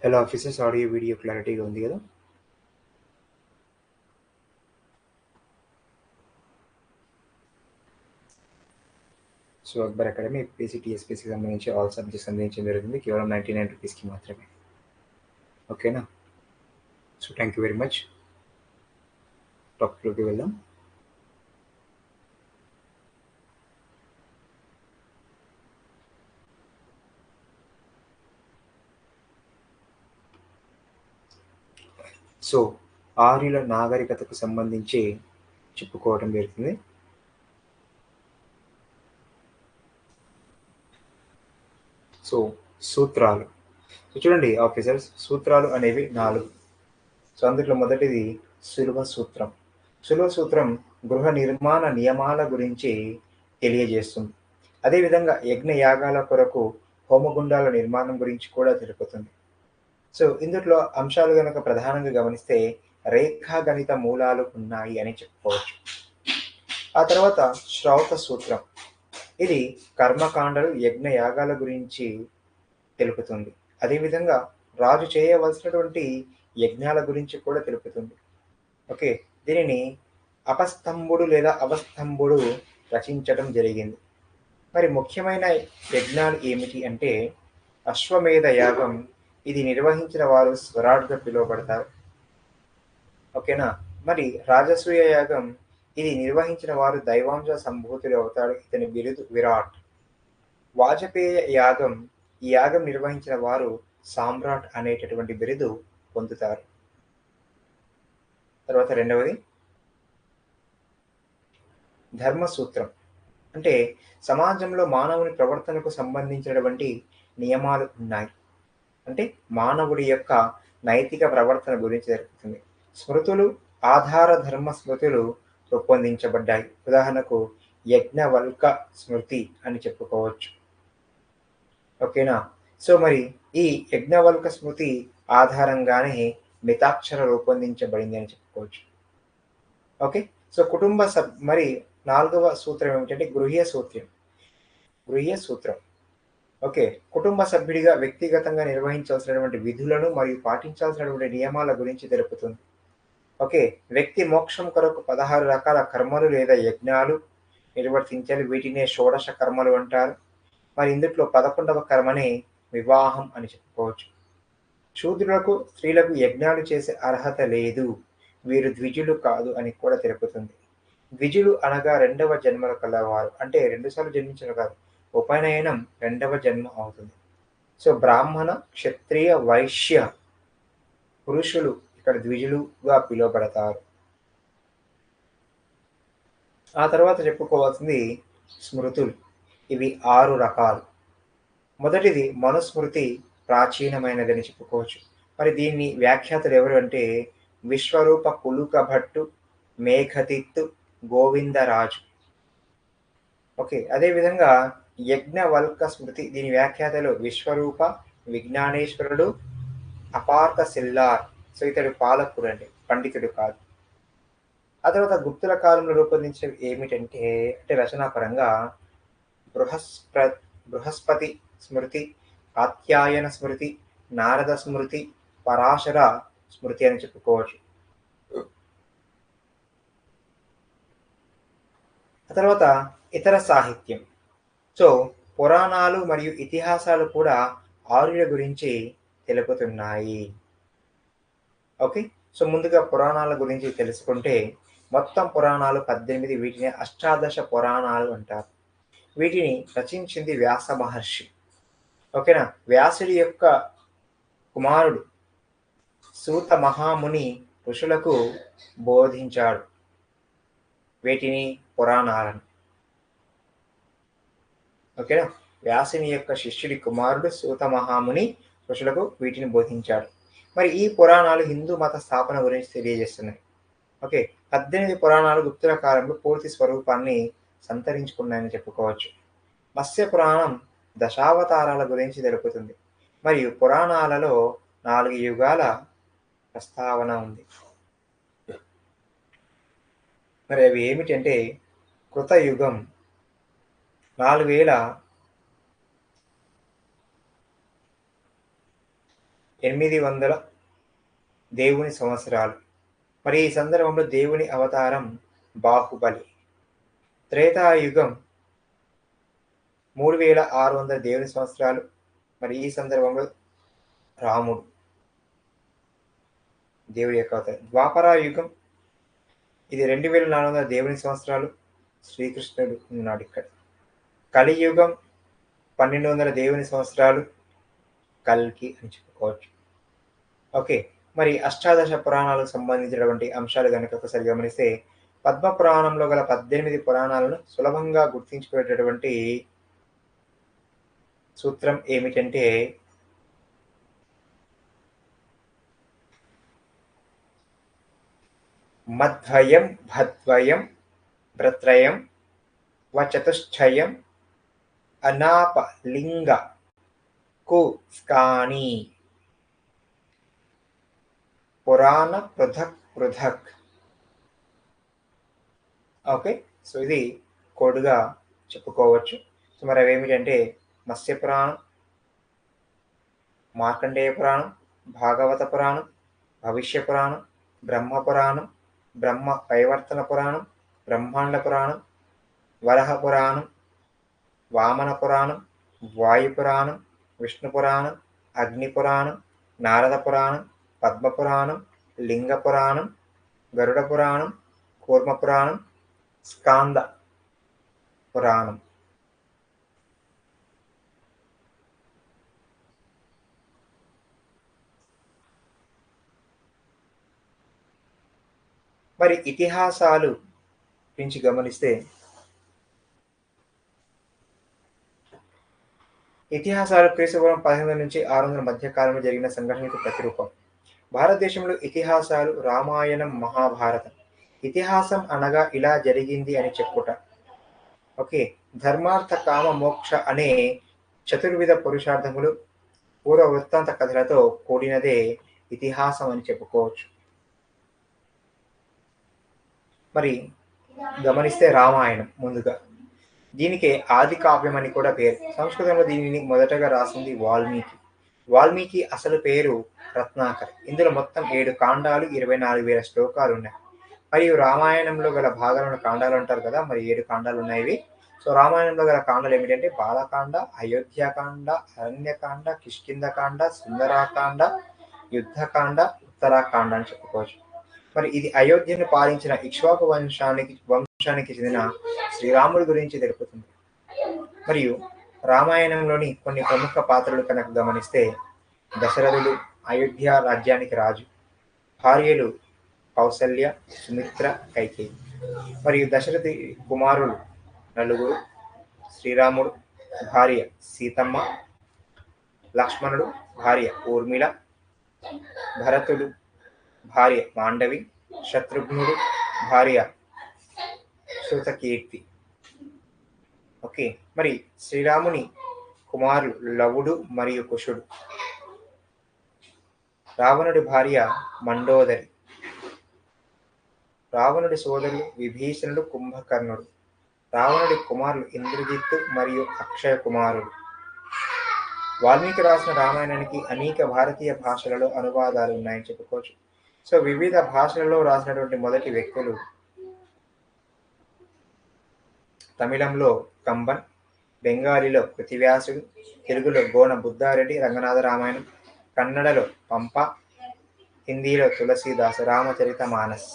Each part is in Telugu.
ఎలా ఆఫీసర్స్ ఆడియో వీడియో క్లారిటీగా ఉంది కదా? సో అక్బర్ అకాడమీ ఏపీఎస్సీ టీఎస్పీఎస్సీకి సంబంధించి ఆల్ సబ్జెక్ట్స్ అందించడం జరుగుతుంది కేవలం 99 రూపీస్కి మాత్రమే. ఓకేనా? So thank you very much. టాపిక్లోకి వెళ్దాం. సో ఆర్యుల నాగరికతకు సంబంధించి చెప్పుకోవడం జరుగుతుంది. సో సూత్రాలు. సో చూడండి ఆఫీసర్స్, సూత్రాలు అనేవి 4. సో అందులో మొదటిది సులువ సూత్రం. సులువ సూత్రం గృహ నిర్మాణ నియమాల గురించి తెలియజేస్తుంది. అదేవిధంగా యజ్ఞ యాగాల కొరకు హోమగుండాల నిర్మాణం గురించి కూడా తెలుపుతుంది. సో ఇందులో అంశాలు గనక ప్రధానంగా గమనిస్తే రేఖాగణిత మూలాలు ఉన్నాయి అని చెప్పుకోవచ్చు. ఆ తర్వాత శ్రౌత సూత్రం, ఇది కర్మకాండలు యజ్ఞ యాగాల గురించి తెలుపుతుంది. అదేవిధంగా రాజు చేయవలసినటువంటి యజ్ఞాల గురించి కూడా తెలుపుతుంది. ఓకే, దీనిని అపస్తంభుడు లేదా అవస్తంభుడు రచించడం జరిగింది. మరి ముఖ్యమైన యజ్ఞాలు ఏమిటి అంటే అశ్వమేధ యాగం, ఇది నిర్వహించిన వారు స్వరాట్గా పిలువబడతారు. ఓకేనా? మరి రాజసూయ యాగం, ఇది నిర్వహించిన వారు దైవాంశ సంభూతులు అవుతాడు. ఇతని బిరుదు విరాట్. వాజపేయ యాగం, ఈ యాగం నిర్వహించిన వారు సామ్రాట్ అనేటటువంటి బిరుదు పొందుతారు. తర్వాత రెండవది ధర్మసూత్రం, అంటే సమాజంలో మానవుని ప్రవర్తనకు సంబంధించినటువంటి నియమాలు ఉన్నాయి. అంటే మానవుడి యొక్క నైతిక ప్రవర్తన గురించి జరుగుతుంది. స్మృతులు, ఆధార ధర్మ స్మృతులు రూపొందించబడ్డాయి. ఉదాహరణకు యజ్ఞవల్క స్మృతి అని చెప్పుకోవచ్చు. ఓకేనా? సో మరి ఈ యజ్ఞవల్క స్మృతి ఆధారంగానే మితాక్షర రూపొందించబడింది అని చెప్పుకోవచ్చు. ఓకే, సో మరి 4వ సూత్రం ఏమిటంటే గృహ్య సూత్రం. గృహ్య సూత్రం, ఓకే, కుటుంబ సభ్యుడిగా వ్యక్తిగతంగా నిర్వహించాల్సినటువంటి విధులను మరియు పాటించాల్సినటువంటి నియమాల గురించి తెలుపుతుంది. ఓకే, వ్యక్తి మోక్షం కొరకు 16 రకాల కర్మలు లేదా యజ్ఞాలు నిర్వర్తించాలి. వీటినే షోడశ కర్మలు అంటారు. మరి ఇందులో 11వ కర్మనే వివాహం అని చెప్పుకోవచ్చు. శూద్రులకు, స్త్రీలకు యజ్ఞాలు చేసే అర్హత లేదు, వీరు ద్విజులు కాదు అని కూడా తెలుపుతుంది. ద్విజులు అనగా రెండవ జన్మలు కలవారు, అంటే 2 సార్లు జన్మించిన కాదు, ఉపనయనం రెండవ జన్మ అవుతుంది. సో బ్రాహ్మణ, క్షత్రియ, వైశ్య పురుషులు ఇక్కడ ద్విజులుగా పిలువబడతారు. ఆ తర్వాత చెప్పుకోవాల్సింది స్మృతులు. ఇవి 6 రకాలు. మొదటిది మనుస్మృతి, ప్రాచీనమైనదని చెప్పుకోవచ్చు. మరి దీన్ని వ్యాఖ్యాతలు ఎవరు అంటే విశ్వరూప కులుక భట్టు, మేఘతిత్తు, గోవిందరాజు. ఓకే, అదేవిధంగా యజ్ఞవల్క స్మృతి, దీని వ్యాఖ్యాతలు విశ్వరూప, విజ్ఞానేశ్వరుడు, అపార్త సిల్లార్. సో ఇతడు పాలకుడు అండి, పండితుడు కాదు. ఆ తర్వాత గుప్తుల కాలంలో రూపొందించినవి ఏమిటంటే అంటే రచనాపరంగా బృహస్ప బృహస్పతి స్మృతి, కాత్యాయన స్మృతి, నారద స్మృతి, పరాశర స్మృతి అని చెప్పుకోవచ్చు. ఆ తర్వాత ఇతర సాహిత్యం. సో పురాణాలు మరియు ఇతిహాసాలు కూడా ఆర్యుల గురించి తెలుపుతున్నాయి. ఓకే, సో ముందుగా పురాణాల గురించి తెలుసుకుంటే మొత్తం పురాణాలు 18, వీటిని అష్టాదశ పురాణాలు అంటారు. వీటిని రచించింది వ్యాస మహర్షి. ఓకేనా? వ్యాసుడి యొక్క కుమారుడు సూత మహాముని ఋషులకు బోధించాడు వీటిని, పురాణాలను. ఓకేనా? వ్యాసుని యొక్క శిష్యుడి కుమారుడు సూత మహాముని ఋషులకు వీటిని బోధించాడు. మరి ఈ పురాణాలు హిందూ మత స్థాపన గురించి తెలియజేస్తున్నాయి. ఓకే, 18 పురాణాలు గుప్తుల కాలంలో పూర్తి స్వరూపాన్ని సంతరించుకున్నాయని చెప్పుకోవచ్చు. మత్స్య పురాణం దశావతారాల గురించి తెలుపుతుంది. మరియు పురాణాలలో 4 యుగాల ప్రస్తావన ఉంది. మరి అవి ఏమిటంటే కృతయుగం 4000 800 దేవుని సంవత్సరాలు. మరి ఈ సందర్భంలో దేవుని అవతారం బాహుబలి. త్రేతాయుగం 3600 దేవుని సంవత్సరాలు. మరి ఈ సందర్భంలో రాముడు దేవుడి యొక్క అవతారం. ద్వాపర యుగం ఇది 2400 దేవుని సంవత్సరాలు. శ్రీకృష్ణుడు ఉన్నాడు ఇక్కడ. కలియుగం 1200 దేవుని సంవత్సరాలు. కల్కి అని చెప్పుకోవచ్చు. ఓకే. మరి అష్టాదశ పురాణాలకు సంబంధించినటువంటి అంశాలు గనుక ఒకసారి గమనిస్తే, పద్మ పురాణంలో గల 18 పురాణాలను సులభంగా గుర్తించుకునేటటువంటి సూత్రం ఏమిటంటే, మద్వయం భద్వయం భ్రత్రయం వచతుష్టయం అనాపలింగ కు స్కాని పురాణ పృథక్ పృథక్. ఓకే. సో ఇది కోడ్‌గా చెప్పుకోవచ్చు. సో మరి అవేమిటంటే మత్స్య పురాణం, మార్కండేయ పురాణం, భాగవత పురాణం, భవిష్య పురాణం, బ్రహ్మ పురాణం, బ్రహ్మ పరివర్తన పురాణం, బ్రహ్మాండ పురాణం, వరహ పురాణం, వామన పురాణం, వాయు పురాణం, విష్ణు పురాణం, అగ్ని పురాణం, నారద పురాణం, పద్మ పురాణం, లింగ పురాణం, గరుడ పురాణం, కూర్మ పురాణం, స్కాంద పురాణం. మరి ఇతిహాసాలు గురించి గమనిస్తే, ఇతిహాసాలు క్రీస్తుపూర్వం 1500 నుంచి 600 మధ్య కాలంలో జరిగిన సంఘటనలకు ప్రతిరూపం. భారతదేశంలో ఇతిహాసాలు రామాయణం, మహాభారతం. ఇతిహాసం అనగా ఇలా జరిగింది అని చెప్పుట. ఓకే. ధర్మార్థ కామ మోక్ష అనే చతుర్విధ పురుషార్థములు పూర్వ వృత్తాంత కథలతో కూడినదే ఇతిహాసం అని చెప్పుకోవచ్చు. మరి గమనిస్తే రామాయణం ముందుగా, దీనికి ఆది కావ్యం అని కూడా పేరు. సంస్కృతంలో దీనిని మొదటగా రాసింది వాల్మీకి. వాల్మీకి అసలు పేరు రత్నాకర్. ఇందులో మొత్తం 7 కాండాలు, 24,000 శ్లోకాలు ఉన్నాయి. మరియు రామాయణంలో గల భాగాలను కాండాలు అంటారు కదా, మరి 7 కాండాలు ఉన్నాయి. సో రామాయణంలో గల కాండాలు ఏమిటంటే బాలకాండ, అయోధ్యకాండ, అరణ్యకాండ, కిష్కింధకాండ, సుందరాకాండ, యుద్ధకాండ, ఉత్తరాకాండ అని చెప్పుకోవచ్చు. మరి ఇది అయోధ్యను పాలించిన ఇక్ష్వాకు వంశానికి చెందిన శ్రీరాముడి గురించి తెలుపుతుంది. మరియు రామాయణంలోని కొన్ని ప్రముఖ పాత్రలు కనుక గమనిస్తే, దశరథుడు అయోధ్య రాజ్యానికి రాజు. భార్యలు కౌసల్య, సుమిత్ర, కైకేయి. మరియు దశరథి కుమారులు 4. శ్రీరాముడు, భార్య సీతమ్మ, లక్ష్మణుడు, భార్య ఊర్మిళ, భరతుడు, భార్య మాండవి, శత్రుఘ్నుడు, భార్య శృతకీర్తి. ఓకే. మరి శ్రీరాముని కుమారులు లవుడు మరియు కుశుడు. రావణుడి భార్య మండోదరి. రావణుడి సోదరులు విభీషణుడు, కుంభకర్ణుడు. రావణుడి కుమారులు ఇంద్రజిత్తు మరియు అక్షయ కుమారుడు. వాల్మీకి రాసిన రామాయణానికి అనేక భారతీయ భాషలలో అనువాదాలు ఉన్నాయని చెప్పుకోవచ్చు. సో వివిధ భాషలలో రాసినటువంటి మొదటి వ్యక్తులు తమిళంలో కంబన్, బెంగాలీలో కృతివ్యాసుడు, తెలుగులో గోన బుద్ధారెడ్డి రంగనాథ రామాయణం, కన్నడలో పంప, హిందీలో తులసీదాస్ రామచరిత మానస్.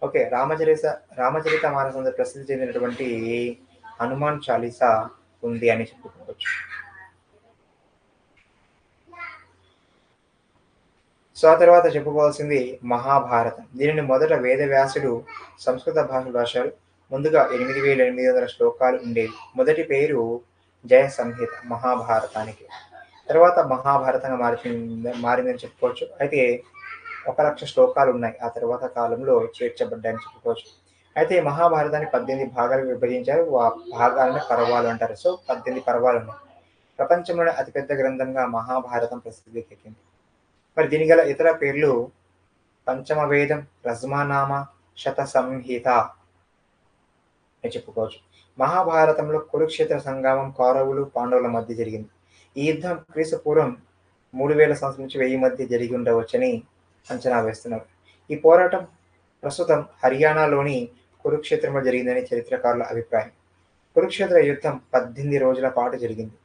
ఓకే. రామచరిత మానస్ అంత ప్రసిద్ధి చెందినటువంటి హనుమాన్ చాలీసా ఉంది అని చెప్పుకోవచ్చు. సో ఆ తర్వాత చెప్పుకోవాల్సింది మహాభారతం. దీనిని మొదట వేదవ్యాసుడు సంస్కృత భాషలో రాశారు. ముందుగా 8800 శ్లోకాలు ఉండేవి. మొదటి పేరు జయ సంహిత మహాభారతానికి. తర్వాత మహాభారతంగా మారిందని చెప్పుకోవచ్చు. అయితే 1,00,000 శ్లోకాలు ఉన్నాయి. ఆ తర్వాత కాలంలో చేర్చబడ్డాయని చెప్పుకోవచ్చు. అయితే మహాభారతాన్ని 18 భాగాలుగా విభజించారు. ఆ భాగాలను పర్వాలు అంటారు. సో 18 పర్వాలు ఉన్నాయి. ప్రపంచంలోనే అతిపెద్ద గ్రంథంగా మహాభారతం ప్రసిద్ధికెక్కింది. మరి దీని గల ఇతర పేర్లు పంచమవేదం, రజ్మనామ, శత సంహిత అని చెప్పుకోవచ్చు. మహాభారతంలో కురుక్షేత్ర సంగ్రామం కౌరవులు, పాండవుల మధ్య జరిగింది. ఈ యుద్ధం క్రీస్తుపూర్వం 3000 సంవత్సరాల నుంచి 1000 మధ్య జరిగి ఉండవచ్చని అంచనా వేస్తున్నారు. ఈ పోరాటం ప్రస్తుతం హర్యానాలోని కురుక్షేత్రంలో జరిగిందని చరిత్రకారుల అభిప్రాయం. కురుక్షేత్ర యుద్ధం 18 రోజుల పాటు జరిగింది.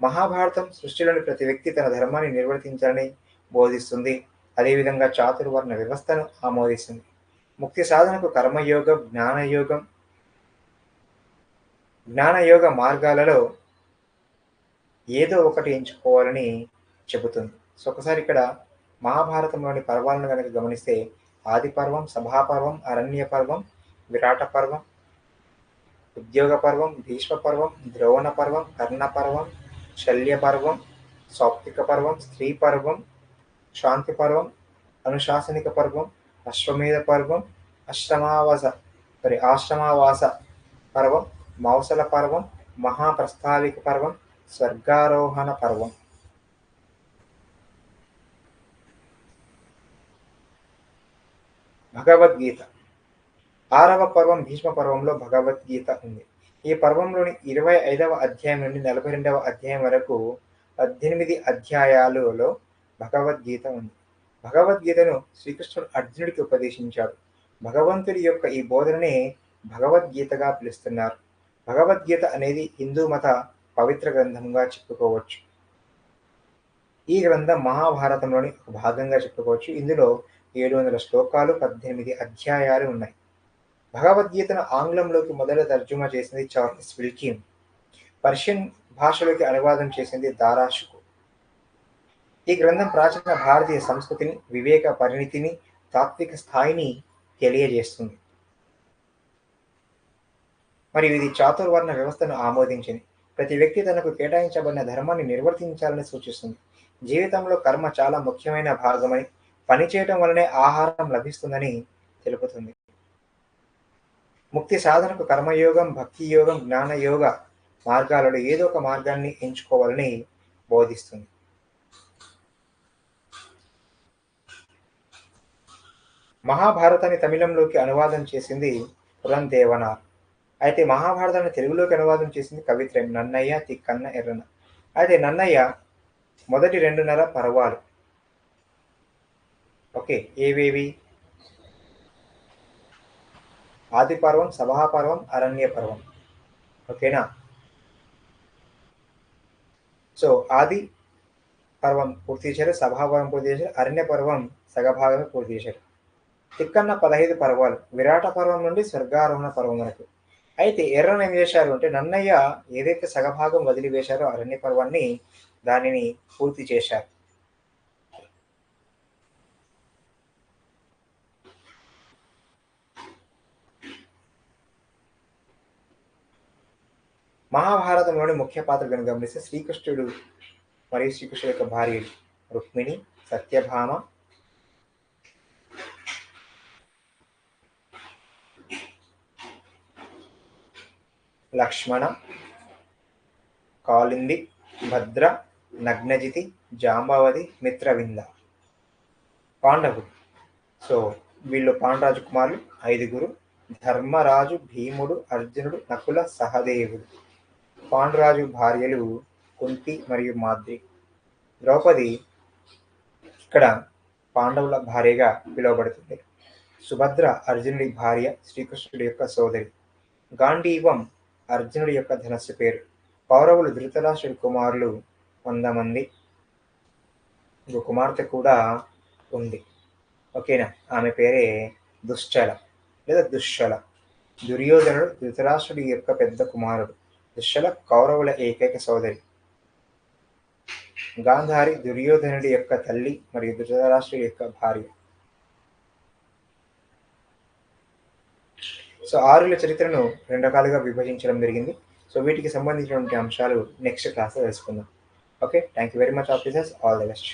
మహాభారతం సృష్టిలోని ప్రతి వ్యక్తి తన ధర్మాన్ని నిర్వర్తించాలని బోధిస్తుంది. అదేవిధంగా చాతుర్వర్ణ వ్యవస్థను ఆమోదిస్తుంది. ముక్తి సాధనకు కర్మయోగం, జ్ఞానయోగ మార్గాలలో ఏదో ఒకటి ఎంచుకోవాలని చెబుతుంది. సో, ఒకసారి ఇక్కడ మహాభారతంలోని పర్వాలను గనక గమనిస్తే ఆది పర్వం, సభాపర్వం, అరణ్య పర్వం, విరాట పర్వం, ఉద్యోగ పర్వం, భీష్మ పర్వం, ద్రోణ పర్వం, కర్ణ పర్వం, శల్య పర్వం, సాత్విక పర్వం, స్త్రీ పర్వం, శాంతి పర్వం, అనుశాసనిక పర్వం, అశ్వమేధ పర్వం, ఆశ్రమావాస పర్వం, మౌసల పర్వం, మహాప్రస్థావిక పర్వం, స్వర్గారోహణ పర్వం. భగవద్గీత 6వ పర్వం భీష్మ పర్వంలో భగవద్గీత ఉంది. ఈ పర్వంలోని 25వ అధ్యాయం నుండి 42వ అధ్యాయం వరకు 18 అధ్యాయాలలో భగవద్గీత ఉంది. భగవద్గీతను శ్రీకృష్ణుడు అర్జునుడికి ఉపదేశించాడు. భగవంతుడి యొక్క ఈ బోధననే భగవద్గీతగా పిలుస్తున్నారు. భగవద్గీత అనేది హిందూ మత పవిత్ర గ్రంథంగా చెప్పుకోవచ్చు. ఈ గ్రంథం మహాభారతంలోని ఒక భాగంగా చెప్పుకోవచ్చు. ఇందులో 700 శ్లోకాలు, 18 అధ్యాయాలు ఉన్నాయి. భగవద్గీతను ఆంగ్లంలోకి మొదట తర్జుమా చేసింది చార్లెస్ విల్కిన్. పర్షియన్ భాషలోకి అనువాదం చేసింది దారా షుకో. ఈ గ్రంథం ప్రాచీన భారతీయ సంస్కృతిని, వివేక పరిణితిని, తాత్విక స్థాయిని తెలియజేస్తుంది. మరియు ఇది చాతుర్వర్ణ వ్యవస్థను ఆమోదించింది. ప్రతి వ్యక్తి తనకు కేటాయించబడిన ధర్మాన్ని నిర్వర్తించాలని సూచిస్తుంది. జీవితంలో కర్మ చాలా ముఖ్యమైన భాగమని, పనిచేయటం వల్లనే ఆహారం లభిస్తుందని తెలుపుతుంది. ముక్తి సాధనకు కర్మయోగం, భక్తి యోగం, జ్ఞానయోగ మార్గాలలో ఏదో ఒక మార్గాన్ని ఎంచుకోవాలని బోధిస్తుంది. మహాభారతాన్ని తమిళంలోకి అనువాదం చేసింది పురందేవనార్. అయితే మహాభారతాన్ని తెలుగులోకి అనువాదం చేసింది కవిత్రయం నన్నయ్య, తిక్కన్న, ఎర్రన. అయితే నన్నయ్య మొదటి 2.5 పర్వాలు. ఓకే, ఏవేవి? ఆది పర్వం, సభాపర్వం, అరణ్య పర్వం. ఓకేనా? సో ఆది పర్వం పూర్తి చేశారు, సభాపర్వం పూర్తి చేశారు, అరణ్య పర్వం సగభాగమే పూర్తి చేశారు. తిక్కన్న 15 పర్వాలు, విరాట పర్వం నుండి స్వర్గారోహణ పర్వం వరకు. అయితే ఎర్రన ఏం చేశారు అంటే నన్నయ్య ఏదైతే సగభాగం వదిలివేశారో అరణ్య పర్వాన్ని దానిని పూర్తి చేశారు. మహాభారతంలోని ముఖ్య పాత్రలను గమనిస్తే శ్రీకృష్ణుడు మరియు శ్రీకృష్ణుడు యొక్క భార్యలు రుక్మిణి, సత్యభామ, లక్ష్మణ, కాళింది, భద్ర, నగ్నజితి, జాంబవతి, మిత్రవింద. పాండవులు. సో వీళ్ళు పాండరాజు కుమారులు 5. ధర్మరాజు, భీముడు, అర్జునుడు, నకుల, సహదేవుడు. పాండురాజు భార్యలు కుంతి మరియు మాద్రి. ద్రౌపది ఇక్కడ పాండవుల భార్యగా పిలువబడుతుంది. సుభద్ర అర్జునుడి భార్య, శ్రీకృష్ణుడి యొక్క సోదరి. గాంధీవం అర్జునుడి యొక్క ధనస్సు పేరు. కౌరవులు ధృతరాష్ట్రుడి కుమారులు 100 మంది. ఇంకో కుమార్తె కూడా ఉంది. ఓకేనా? ఆమె పేరే దుశ్చల లేదా దుశ్శల. దుర్యోధనుడు ధృతరాష్ట్రుడి యొక్క పెద్ద కుమారుడు. దుశ్శల కౌరవుల ఏకైక సోదరి. గాంధారి దుర్యోధనుడి యొక్క తల్లి మరియు ధృతరాష్ట్రుడి యొక్క భార్య. సో ఆరుల చరిత్రను 2 రకాలుగా విభజించడం జరిగింది. సో వీటికి సంబంధించినటువంటి అంశాలు నెక్స్ట్ క్లాస్లో తెలుసుకుందాం. Okay, thank you very much officers. All the best.